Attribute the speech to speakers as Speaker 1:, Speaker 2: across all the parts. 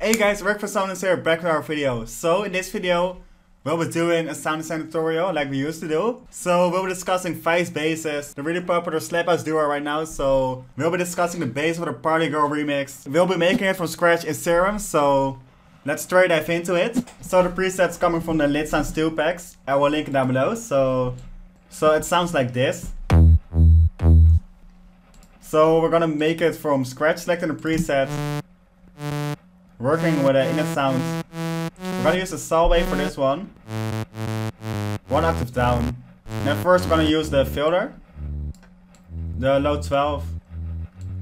Speaker 1: Hey guys, Rick for Sonance here, back with our video. So in this video, we'll be doing a sound design tutorial like we used to do. So we'll be discussing VizeBasses, the really popular slap house duo right now. So we'll be discussing the bass for the Partygirl remix. We'll be making it from scratch in Serum, so let's straight dive into it. So the presets coming from the Lit Sounds 2 packs, I will link it down below. So it sounds like this. So we're gonna make it from scratch, selecting the preset, working with the init sound. We're gonna use the saw wave for this one. 1 octave down. And then first we're gonna use the filter. The low 12.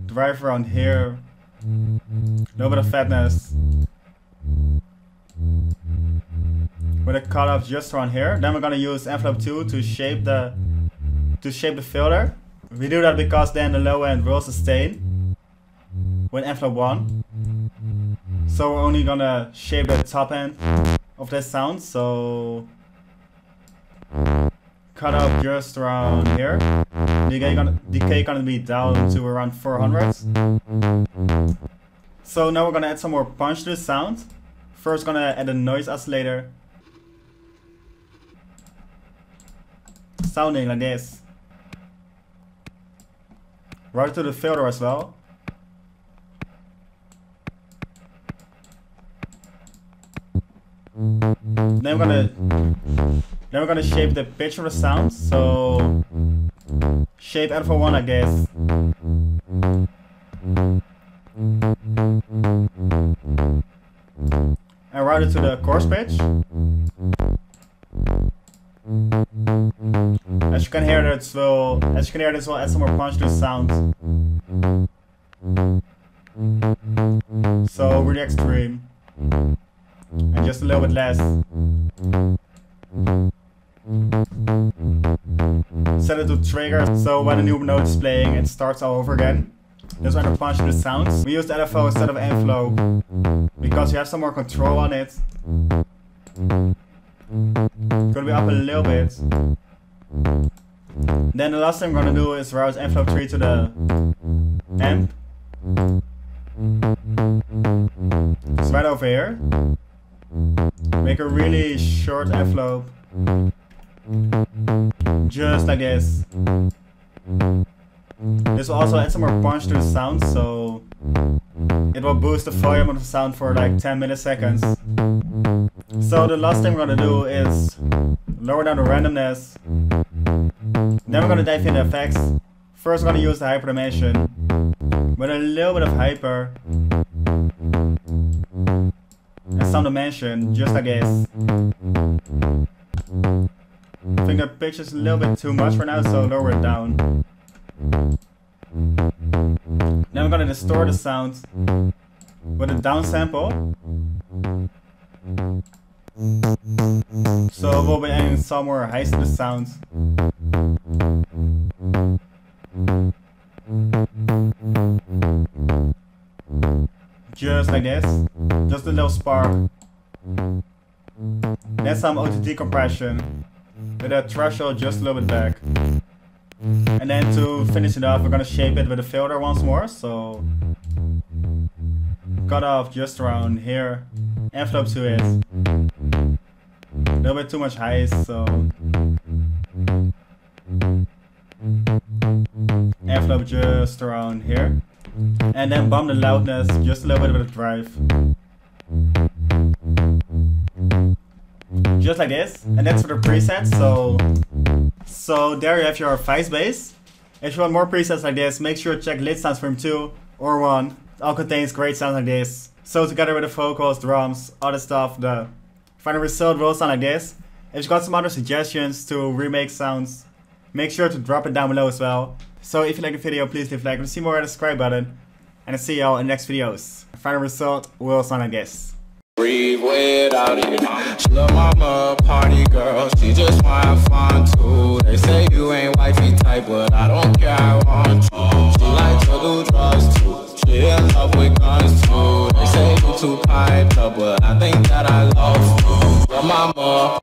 Speaker 1: Drive around here. A little bit of fatness. With a cutoff just around here. Then we're gonna use envelope 2 to shape the filter. We do that because then the low end will sustain with envelope 1. So we're only gonna shape the top end of this sound, so cut up just around here. Decay gonna be down to around 400. So now we're gonna add some more punch to the sound. First gonna add a noise oscillator. Sounding like this. Right to the filter as well. Then we're gonna shape the pitch of the sound. So shape envelope 1 like this. And route it to the chorus pitch. As you can hear, this will add some more punch to the sound. So really extreme. And just a little bit less. Set it to trigger, so when a new note is playing, it starts all over again. That's when the punch to the sounds. We used LFO instead of envelope because you have some more control on it. It's gonna be up a little bit. Then the last thing we're gonna do is route envelope 3 to the amp. It's right over here. Make a really short envelope. Just like this. This will also add some more punch to the sound, so it will boost the volume of the sound for like 10 milliseconds. So the last thing we're gonna do is lower down the randomness. Then we're gonna dive into effects. First we're gonna use the hyperdimension with a little bit of hyper and some dimension, just like this. I think the pitch is a little bit too much for now, so lower it down. Then we're gonna distort the sound with a down sample. So we'll be adding some more highs to the sound. Just like this. Just a little spark. Then some OTT compression with a threshold just a little bit back. And then to finish it off, we're gonna shape it with a filter once more. So cut off just around here. Envelope to it. A little bit too much highs, so envelope just around here. And then bump the loudness just a little bit with a drive. Just like this. And that's for the presets. So there you have your VizeBass. If you want more presets like this, make sure to check Lit Sounds 2 or 1. It all contains great sounds like this. So together with the vocals, drums, other stuff, the final result will sound like this. If you got some other suggestions to remake sounds, make sure to drop it down below as well. So if you like the video, please leave a like and see more at the subscribe button. And I'll see y'all in the next videos. The final result will sound like this.
Speaker 2: Breathe without it. She love mama, party girl. She just wanna have fun too. They say you ain't wifey type, but I don't care, I want to. She likes to do drugs too. She in love with guns too. They say you too piped up, but I think that I love you. Love mama.